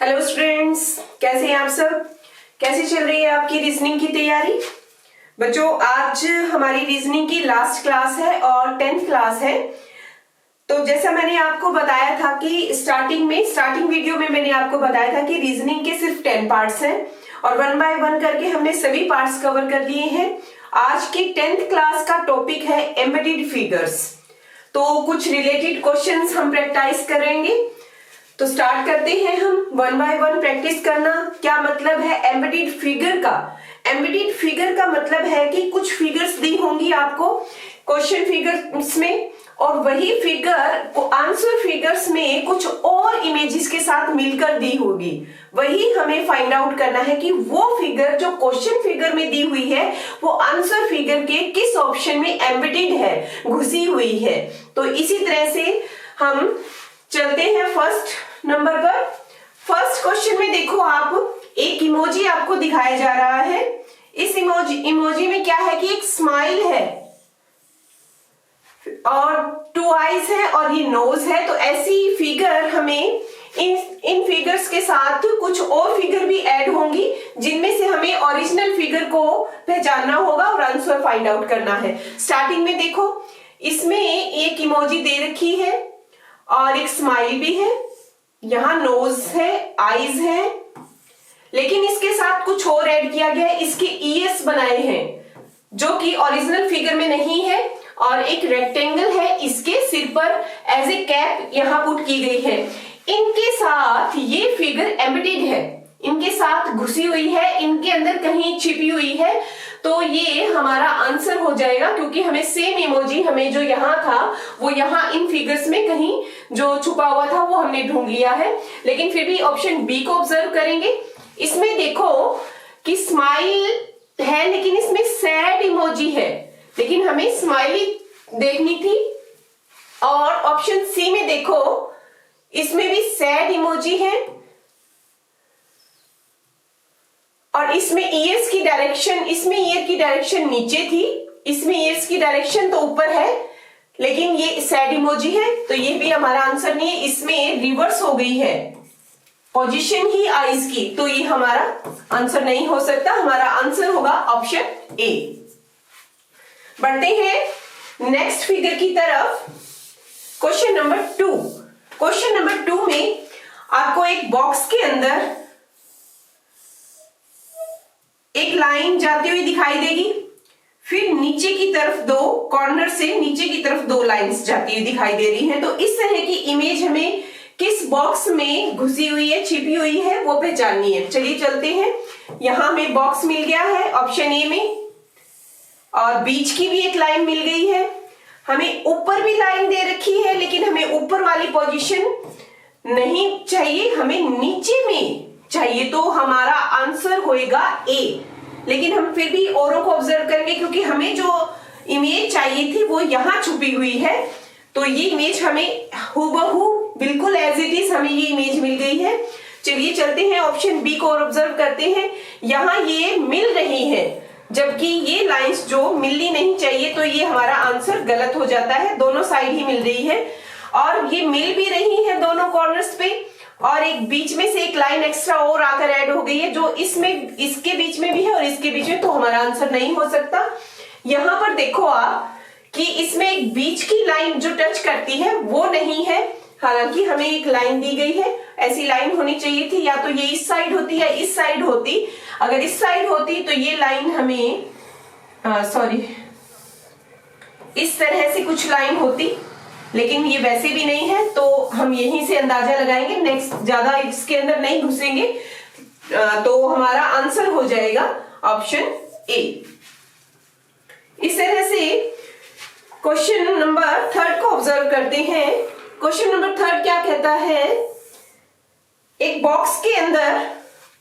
Hello students, कैसे हैं आप सब। कैसे चल रही है आपकी रीजनिंग की तैयारी। बच्चों, आज हमारी रीजनिंग की लास्ट क्लास है और 10th क्लास है। तो जैसा मैंने आपको बताया था कि स्टार्टिंग वीडियो में मैंने आपको बताया था कि रीजनिंग के सिर्फ 10 पार्ट्स हैं और 1 बाय 1 करके हमने सभी पार्ट्स कवर कर लिए हैं। आज की 10th क्लास का टॉपिक है एम्बेडेड फिगर्स। तो कुछ रिलेटेड क्वेश्चंस हम प्रैक्टिस करेंगे। तो स्टार्ट करते हैं हम 1 बाय 1 प्रैक्टिस करना। क्या मतलब है एम्बेडेड फिगर का। एम्बेडेड फिगर का मतलब है कि कुछ फिगर्स दी होंगी आपको क्वेश्चन फिगर्स में और वही फिगर को आंसर फिगर्स में कुछ और इमेजेस के साथ मिलकर दी होगी। वही हमें फाइंड आउट करना है कि वो फिगर जो क्वेश्चन फिगर में दी हुई है वो आंसर फिगर के किस ऑप्शन में एम्बेडेड है, घुसी हुई है। तो इसी तरह से हम चलते हैं फर्स्ट नंबर पर। फर्स्ट क्वेश्चन में देखो, आप एक इमोजी आपको दिखाया जा रहा है। इस इमोजी में क्या है कि एक स्माइल है और 2 आईज है और ये नोज है। तो ऐसी फिगर हमें इन फिगर्स के साथ कुछ और फिगर भी ऐड होंगी जिनमें से हमें ओरिजिनल फिगर को पहचानना होगा और आंसर फाइंड आउट करना है। स्टार्टिंग में देखो, इसमें एक इमोजी दे रखी है और एक स्माइल भी है, यहाँ नोज है, आईज है, लेकिन इसके साथ कुछ और ऐड किया गया है। इसके ईएस बनाए हैं जो कि ओरिजिनल फिगर में नहीं है और एक रेक्टेंगल है इसके सिर पर एज ए कैप यहाँ पुट की गई है। इनके साथ ये फिगर एम्बेडेड है, इनके साथ घुसी हुई है, इनके अंदर कहीं छिपी हुई है। तो ये हमारा आंसर हो जाएगा क्योंकि हमें सेम इमोजी हमें जो यहाँ था वो यहाँ इन फिगर्स में कहीं जो छुपा हुआ था वो हमने ढूंढ लिया है। लेकिन फिर भी ऑप्शन बी को ऑब्जर्व करेंगे। इसमें देखो कि स्माइल है लेकिन इसमें सैड इमोजी है, लेकिन हमें स्माइली देखनी थी। और ऑप्शन सी में देखो, इसमें भी सैड इमोजी है और इसमें ईयर्स की डायरेक्शन, इसमें ईयर की डायरेक्शन नीचे थी, इसमें ईयर्स की डायरेक्शन तो ऊपर है, लेकिन ये सैड इमोजी है तो ये भी हमारा आंसर नहीं है। इसमें रिवर्स हो गई है पोजीशन ही आईज की, तो ये हमारा आंसर नहीं हो सकता। हमारा आंसर होगा ऑप्शन ए। बढ़ते हैं नेक्स्ट फिगर की तरफ। Question number 2। क्वेश्चन नंबर 2 में आपको एक बॉक्स के अंदर एक लाइन जाती हुई दिखाई देगी, फिर नीचे की तरफ दो कॉर्नर से नीचे की तरफ 2 लाइंस जाती हुई दिखाई दे रही हैं। तो इस तरह की इमेज हमें किस बॉक्स में घुसी हुई है, छिपी हुई है, वो पहचाननी है। चलिए चलते हैं। यहां हमें बॉक्स मिल गया है ऑप्शन ए में और बीच की भी एक लाइन मिल गई है। हमें ऊपर भी लाइन दे रखी है लेकिन हमें ऊपर वाली पोजीशन नहीं चाहिए, हमें नीचे में चाहिए। तो हमारा आंसर होएगा ए। लेकिन हम फिर भी औरों को ऑब्जर्व करेंगे क्योंकि हमें जो इमेज चाहिए थी वो यहां छुपी हुई है। तो ये इमेज हमें हूबहू बिल्कुल एज इट इज हमें ये इमेज मिल गई है। चलिए चलते हैं ऑप्शन बी को और ऑब्जर्व करते हैं। यहाँ ये मिल रही है जबकि ये लाइंस जो मिलनी नहीं चाहिए, तो ये हमारा आंसर गलत हो जाता है। दोनों साइड ही मिल रही है और ये मिल भी रही है दोनों कॉर्नर्स पे और एक बीच में से एक लाइन एक्स्ट्रा और आकर ऐड हो गई है जो इसमें इसके बीच में भी है और इसके बीच में, तो हमारा आंसर नहीं हो सकता। यहां पर देखो आप कि इसमें एक बीच की लाइन जो टच करती है वो नहीं है, हालांकि हमें एक लाइन दी गई है। ऐसी लाइन होनी चाहिए थी, या तो ये इस साइड होती या इस साइड होती। अगर इस साइड होती तो ये लाइन हमें इस तरह से कुछ लाइन होती, लेकिन ये वैसे भी नहीं है। तो हम यहीं से अंदाजा लगाएंगे, नेक्स्ट ज्यादा इसके अंदर नहीं घुसेंगे। तो हमारा आंसर हो जाएगा ऑप्शन ए। इस तरह से क्वेश्चन नंबर 3 को ऑब्जर्व करते हैं। क्वेश्चन नंबर 3 क्या कहता है, एक बॉक्स के अंदर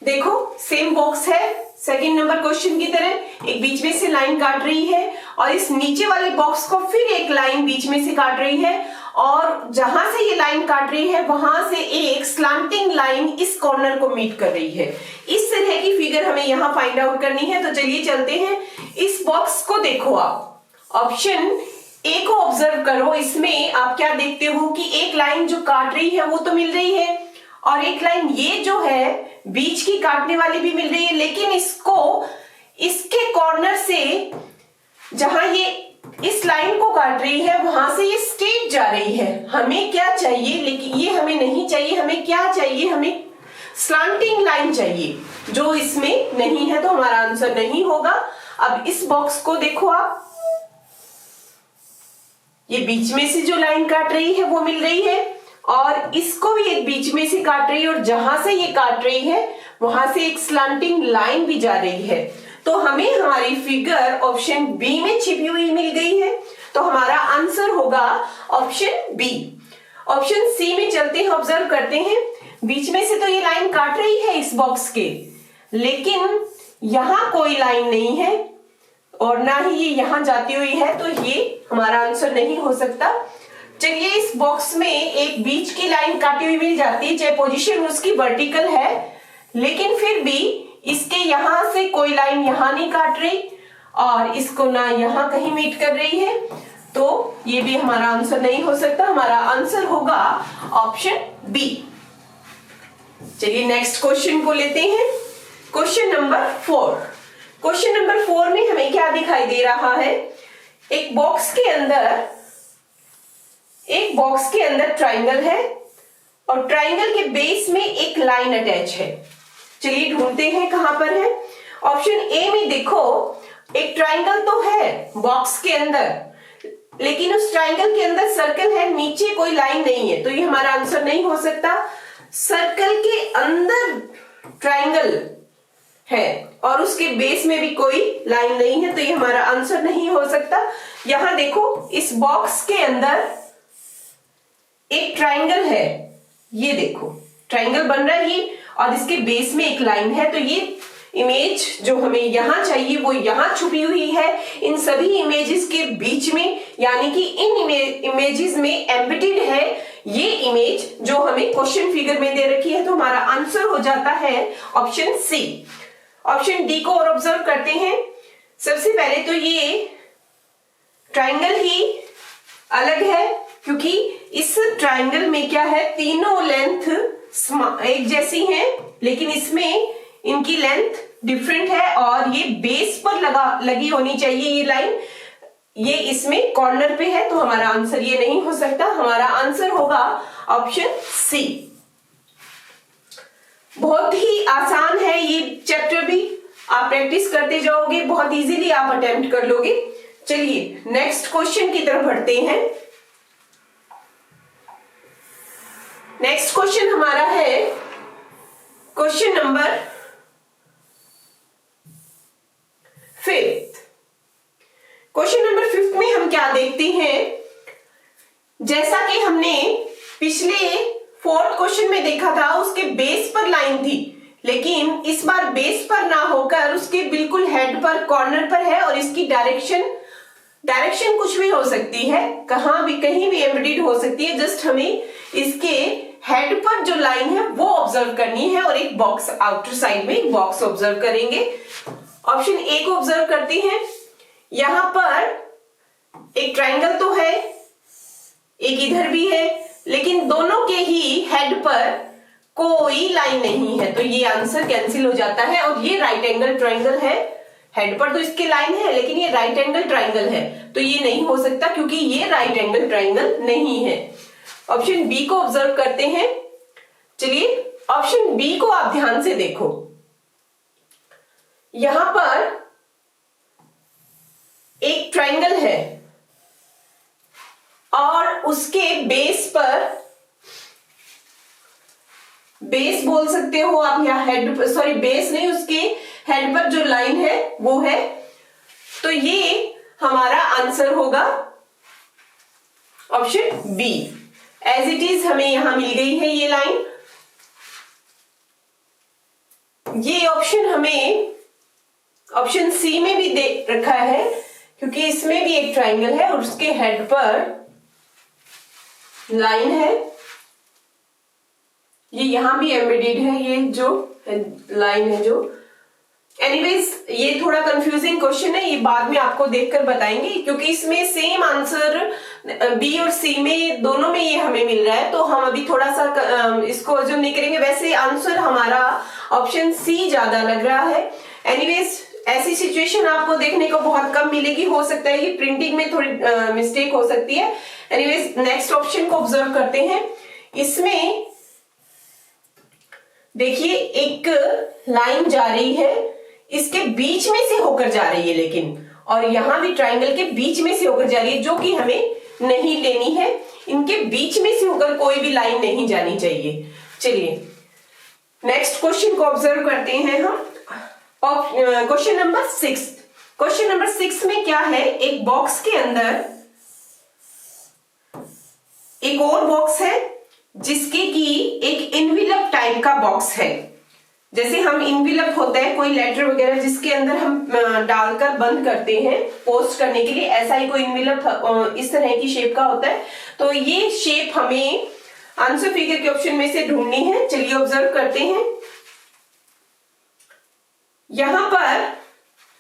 देखो सेम बॉक्स है सेकंड नंबर क्वेश्चन की तरह, एक बीच में से लाइन काट रही है और इस नीचे वाले बॉक्स को फिर एक लाइन बीच में से काट रही है और जहां से ये लाइन काट रही है वहां से एक स्लांटिंग लाइन इस कॉर्नर को मीट कर रही है। इस तरह की फिगर हमें यहाँ फाइंड आउट करनी है। तो चलिए चलते हैं। इस बॉक्स को देखो, आप ऑप्शन ए को ऑब्जर्व करो। इसमें आप क्या देखते हो कि एक लाइन जो काट रही है वो तो मिल रही है और एक लाइन ये जो है बीच की काटने वाली भी मिल रही है, लेकिन इसके कॉर्नर से जहां ये इस लाइन को काट रही है वहां से ये स्ट्रेट जा रही है। हमें क्या चाहिए, लेकिन ये हमें नहीं चाहिए। हमें क्या चाहिए, हमें स्लांटिंग लाइन चाहिए, जो इसमें नहीं है, तो हमारा आंसर नहीं होगा। अब इस बॉक्स को देखो आप, ये बीच में से जो लाइन काट रही है वो मिल रही है, और इसको भी एक बीच में से काट रही है, और जहां से ये काट रही है वहां से एक स्लांटिंग लाइन भी जा रही है। तो हमें हमारी फिगर ऑप्शन बी में छिपी हुई मिल गई है, तो हमारा आंसर होगा ऑप्शन बी। ऑप्शन सी में चलते हैं, ऑब्जर्व करते हैं। बीच में से तो ये लाइन काट रही है इस बॉक्स के, लेकिन यहां कोई लाइन नहीं है और ना ही ये यहां जाती हुई है, तो ये हमारा आंसर नहीं हो सकता। चलिए, इस बॉक्स में एक बीच की लाइन काटी हुई मिल जाती है, चाहे पोजीशन उसकी वर्टिकल है, लेकिन फिर भी इसके यहां से कोई लाइन यहां नहीं काट रही और इसको ना यहां कहीं मीट कर रही है, तो ये भी हमारा आंसर नहीं हो सकता। हमारा आंसर होगा ऑप्शन बी। चलिए नेक्स्ट क्वेश्चन को लेते हैं। Question number 4। क्वेश्चन नंबर 4 में हमें क्या दिखाई दे रहा है, एक बॉक्स के अंदर ट्राइंगल है और ट्राइंगल के बेस में एक लाइन अटैच है। चलिए ढूंढते हैं कहां पर है। ऑप्शन ए में देखो, एक ट्राइंगल तो है बॉक्स के अंदर, लेकिन उस ट्राइंगल के अंदर सर्कल है, नीचे कोई लाइन नहीं है, तो ये हमारा आंसर नहीं हो सकता। सर्कल के अंदर ट्राइंगल है और उसके बेस में भी कोई लाइन नहीं है, तो ये हमारा आंसर नहीं हो सकता। यहां देखो, इस बॉक्स के अंदर एक ट्राइंगल है, ये देखो ट्राइंगल बन रहा है ये, और इसके बेस में एक लाइन है, तो ये इमेज जो हमें यहां चाहिए वो यहां छुपी हुई है इन सभी इमेजेस के बीच में, यानी कि इन इमेजेस में एम्बेडेड है ये इमेज जो हमें क्वेश्चन फिगर में दे रखी है, तो हमारा आंसर हो जाता है ऑप्शन सी। ऑप्शन डी को और ऑब्जर्व करते हैं। सबसे पहले तो ये ट्राइंगल ही अलग है, क्योंकि इस ट्राइंगल में क्या है, तीनों लेंथ एक जैसी हैं, लेकिन इसमें इनकी लेंथ डिफरेंट है और ये बेस पर लगी होनी चाहिए ये लाइन, ये इसमें कॉर्नर पे है, तो हमारा आंसर ये नहीं हो सकता। हमारा आंसर होगा ऑप्शन सी। बहुत ही आसान है ये चैप्टर भी, आप प्रैक्टिस करते जाओगे, बहुत इजीली आप अटेम्प्ट कर लोगे। चलिए नेक्स्ट क्वेश्चन की तरफ बढ़ते हैं। नेक्स्ट क्वेश्चन हमारा है क्वेश्चन नंबर 5। क्वेश्चन नंबर 5 में हम क्या देखते हैं, जैसा कि हमने पिछले 4th क्वेश्चन में देखा था, उसके बेस पर लाइन थी, लेकिन इस बार बेस पर ना होकर उसके बिल्कुल हेड पर, कॉर्नर पर है, और इसकी डायरेक्शन कुछ भी हो सकती है, कहीं भी एम्बेडेड हो सकती है। जस्ट हमें इसके हेड पर जो लाइन है वो ऑब्जर्व करनी है, और एक बॉक्स आउटर साइड में एक बॉक्स ऑब्जर्व करेंगे। ऑप्शन ए को ऑब्जर्व करते हैं। यहां पर एक ट्राइंगल तो है, एक इधर भी है, लेकिन दोनों के ही हेड पर कोई लाइन नहीं है, तो ये आंसर कैंसिल हो जाता है। और ये राइट एंगल ट्राइंगल है, हेड पर तो इसके लाइन है, लेकिन ये राइट एंगल ट्राइंगल है, तो ये नहीं हो सकता, क्योंकि ये राइट एंगल ट्राइंगल नहीं है। ऑप्शन बी को ऑब्जर्व करते हैं। चलिए ऑप्शन बी को आप ध्यान से देखो, यहां पर एक ट्राइंगल है और उसके बेस पर, बेस बोल सकते हो आप, या हेड, सॉरी बेस नहीं, उसके हेड पर जो लाइन है वो है, तो ये हमारा आंसर होगा option B. As it is हमें यहां मिल गई है ये लाइन। ये ऑप्शन हमें ऑप्शन सी में भी दे रखा है, क्योंकि इसमें भी एक ट्राइंगल है और उसके हेड पर लाइन है, ये यहां भी एम्बेडेड है, ये जो लाइन है जो, एनीवेज ये थोड़ा कंफ्यूजिंग क्वेश्चन है, ये बाद में आपको देखकर बताएंगे, क्योंकि इसमें सेम आंसर बी और सी में दोनों में ये हमें मिल रहा है, तो हम अभी थोड़ा सा इसको जो नहीं करेंगे। वैसे आंसर हमारा ऑप्शन सी ज्यादा लग रहा है। एनीवेज ऐसी सिचुएशन आपको देखने को बहुत कम मिलेगी, हो सकता है ये प्रिंटिंग में थोड़ी मिस्टेक हो सकती है। एनीवेज नेक्स्ट ऑप्शन को ऑब्जर्व करते हैं। इसमें देखिए एक लाइन जा रही है, इसके बीच में से होकर जा रही है, लेकिन और यहां भी ट्राइंगल के बीच में से होकर जा रही है, जो कि हमें नहीं लेनी है। इनके बीच में से होकर कोई भी लाइन नहीं जानी चाहिए। चलिए नेक्स्ट क्वेश्चन को ऑब्जर्व करते हैं हम। Question number 6। क्वेश्चन नंबर 6 में क्या है, एक बॉक्स के अंदर एक और बॉक्स है जिसके की एक इनविलप टाइप का बॉक्स है। जैसे हम इनविलप होता है कोई लेटर वगैरह जिसके अंदर हम डालकर बंद करते हैं पोस्ट करने के लिए, ऐसा ही कोई इनविलप इस तरह की शेप का होता है। तो ये शेप हमें आंसर फिगर के ऑप्शन में से ढूंढनी है। चलिए ऑब्जर्व करते हैं। यहां पर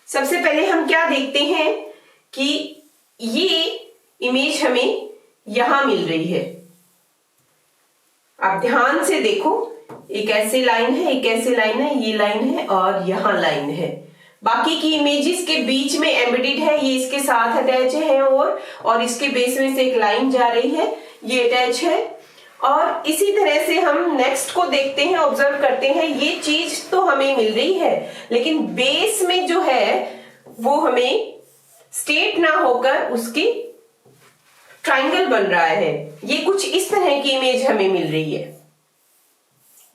सबसे पहले हम क्या देखते हैं कि ये इमेज हमें यहां मिल रही है। आप ध्यान से देखो, एक ऐसे लाइन है, एक ऐसे लाइन है, ये लाइन है और यहां लाइन है। बाकी की इमेजेस के बीच में एम्बेडेड है, ये इसके साथ अटैच है और इसके बेस में से एक लाइन जा रही है, ये अटैच है। और इसी तरह से हम नेक्स्ट को देखते हैं, ऑब्जर्व करते हैं। ये चीज तो हमें मिल रही है, लेकिन बेस में जो है वो हमें स्ट्रेट ना होकर उसकी ट्राइंगल बन रहा है। ये कुछ इस तरह की इमेज हमें मिल रही है।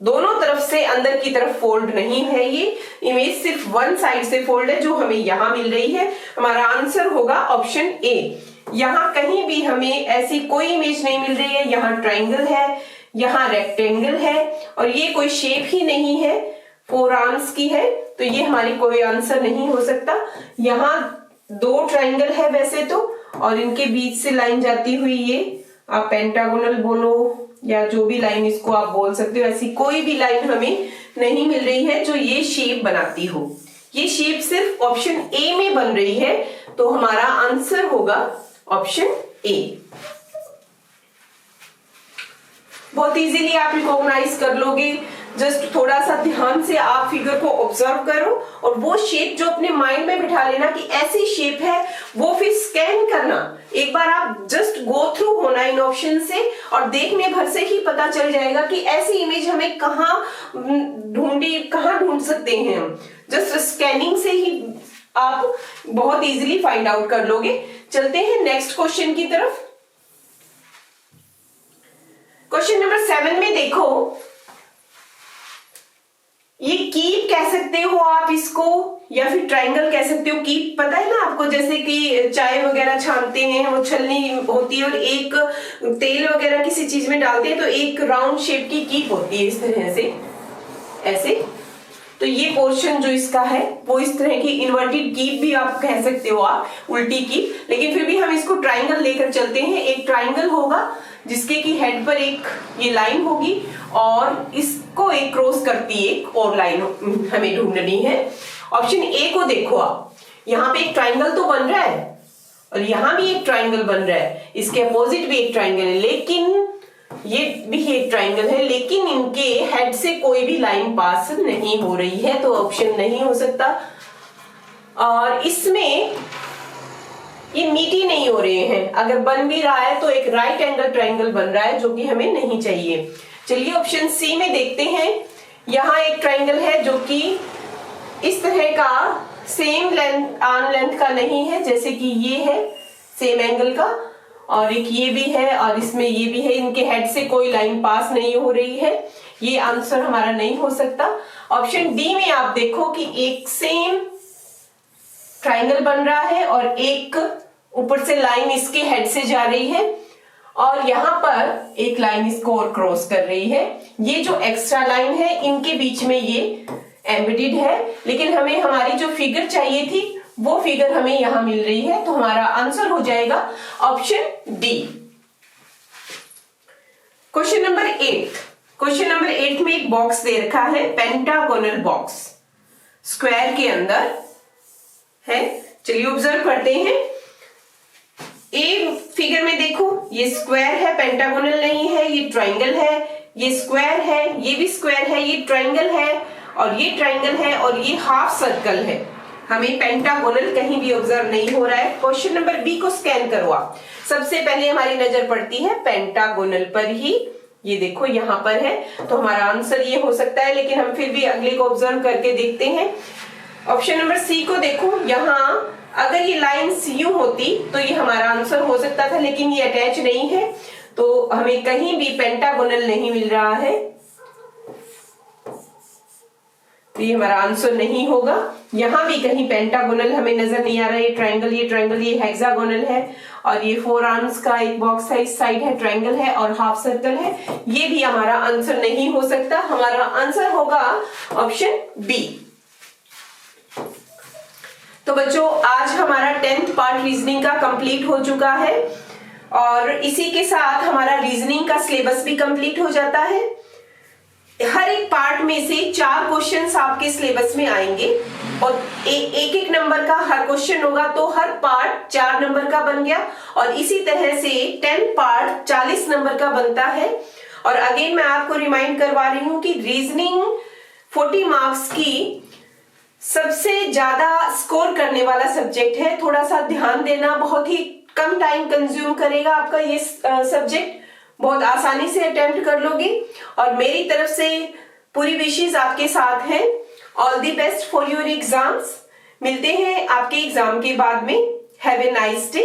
दोनों तरफ से अंदर की तरफ फोल्ड नहीं है, ये इमेज सिर्फ वन साइड से फोल्ड है, जो हमें यहां मिल रही है। हमारा आंसर होगा ऑप्शन ए। यहां कहीं भी हमें ऐसी कोई इमेज नहीं मिल रही है। यहाँ ट्राइंगल है, यहाँ रेक्टेंगल है और ये कोई शेप ही नहीं है, 4 आर्म्स की है, तो ये हमारी कोई आंसर नहीं हो सकता। यहाँ 2 ट्राइंगल है वैसे तो, और इनके बीच से लाइन जाती हुई, ये आप पेंटागोनल बोलो या जो भी लाइन इसको आप बोल सकते हो, ऐसी कोई भी लाइन हमें नहीं मिल रही है जो ये शेप बनाती हो। ये शेप सिर्फ ऑप्शन ए में बन रही है, तो हमारा आंसर होगा ऑप्शन ए। बहुत इजीली आप रिकॉग्नाइज कर लोगे, जस्ट थोड़ा सा ध्यान से आप फिगर को ऑब्जर्व करो और वो शेप जो अपने माइंड में बिठा लेना कि ऐसी शेप है, वो फिर स्कैन करना। एक बार आप जस्ट गो थ्रू होना इन ऑप्शन से और देखने भर से ही पता चल जाएगा कि ऐसी इमेज हमें कहाँ ढूंढ सकते हैं हम। जस्ट स्कैनिंग से ही आप बहुत इजीली फाइंड आउट कर लोगे। चलते हैं नेक्स्ट क्वेश्चन की तरफ। क्वेश्चन नंबर 7 में देखो, ये कीप कह सकते हो आप इसको, या फिर ट्राइंगल कह सकते हो। कीप पता है ना आपको, जैसे कि चाय वगैरह छानते हैं, वो छलनी होती है और एक तेल वगैरह किसी चीज में डालते हैं तो एक राउंड शेप की कीप होती है, इस तरह से ऐसे। तो ये पोर्शन जो इसका है वो इस तरह की इन्वर्टेड कीप भी आप कह सकते हो, आप उल्टी कीप, लेकिन फिर भी हम इसको ट्राइंगल लेकर चलते हैं। एक ट्राइंगल होगा जिसके की हेड पर एक ये लाइन होगी और इसको एक क्रॉस करती एक और लाइन हमें ढूंढनी है। ऑप्शन ए को देखो आप, यहाँ पे एक ट्राइंगल तो बन रहा है और यहाँ भी एक ट्राइंगल बन रहा है, इसके अपोजिट भी एक ट्राइंगल है, लेकिन ये भी एक ट्राइंगल है, लेकिन इनके हेड से कोई भी लाइन पास नहीं हो रही है, तो ऑप्शन नहीं हो सकता। और इसमें ये मीट ही नहीं हो रहे हैं, अगर बन भी रहा है तो एक राइट एंगल ट्राइंगल बन रहा है, जो कि हमें नहीं चाहिए। चलिए ऑप्शन सी में देखते हैं। यहाँ एक ट्राइंगल है जो कि इस तरह का सेम लेंथ आर्म लेंथ का नहीं है, जैसे कि ये है सेम एंगल का, और एक ये भी है और इसमें ये भी है। इनके हेड से कोई लाइन पास नहीं हो रही है, ये आंसर हमारा नहीं हो सकता। ऑप्शन डी में आप देखो कि एक सेम ट्राइंगल बन रहा है और एक ऊपर से लाइन इसके हेड से जा रही है और यहाँ पर एक लाइन इसको और क्रॉस कर रही है। ये जो एक्स्ट्रा लाइन है इनके बीच में ये एम्बेडेड है, लेकिन हमें हमारी जो फिगर चाहिए थी वो फिगर हमें यहां मिल रही है, तो हमारा आंसर हो जाएगा ऑप्शन डी। क्वेश्चन नंबर 8 में एक बॉक्स दे रखा है, पेंटागोनल बॉक्स। स्क्वायर के अंदर है। चलिए ऑब्जर्व करते हैं। ए फिगर में देखो, ये स्क्वायर है, पेंटागोनल नहीं है, ये ट्राइंगल है, ये स्क्वायर है, ये भी स्क्वायर है, ये ट्राइंगल है और ये ट्राइंगल है और ये हाफ सर्कल है। हमें पेंटागोनल कहीं भी ऑब्जर्व नहीं हो रहा है। क्वेश्चन नंबर बी को स्कैन करो आप। सबसे पहले हमारी नजर पड़ती है पेंटागोनल पर ही। ये देखो यहां पर है, तो हमारा आंसर ये हो सकता है, लेकिन हम फिर भी अगले को ऑब्जर्व करके देखते हैं। ऑप्शन नंबर सी को देखो, यहां अगर ये लाइंस यूं होती तो ये हमारा आंसर हो सकता था, लेकिन ये अटैच नहीं है, तो हमें कहीं भी पेंटागोनल नहीं मिल रहा है, तो ये हमारा आंसर नहीं होगा। यहां भी कहीं पेंटागोनल हमें नजर नहीं आ रहा है। ये ट्राइंगल, ये हेक्सागोनल है और ये 4 आर्म्स का एक बॉक्स है, इस साइड है, ट्राइंगल है और हाफ सर्कल है। ये भी हमारा आंसर नहीं हो सकता। हमारा आंसर होगा ऑप्शन बी। तो बच्चों, आज हमारा 10th पार्ट रीजनिंग का कंप्लीट हो चुका है और इसी के साथ हमारा रीजनिंग का सिलेबस भी कंप्लीट हो जाता है। हर एक पार्ट में से 4 क्वेश्चंस आपके सिलेबस में आएंगे और एक एक नंबर का हर क्वेश्चन होगा, तो हर पार्ट 4 नंबर का बन गया और इसी तरह से 10 पार्ट 40 नंबर का बनता है। और अगेन मैं आपको रिमाइंड करवा रही हूं कि रीजनिंग 40 मार्क्स की सबसे ज्यादा स्कोर करने वाला सब्जेक्ट है। थोड़ा सा ध्यान देना, बहुत ही कम टाइम कंज्यूम करेगा आपका ये सब्जेक्ट, बहुत आसानी से अटेम्प्ट कर लोगे और मेरी तरफ से पूरी विशेष आपके साथ है। All the best for your exams. मिलते हैं आपके एग्जाम के बाद में। Have a nice day.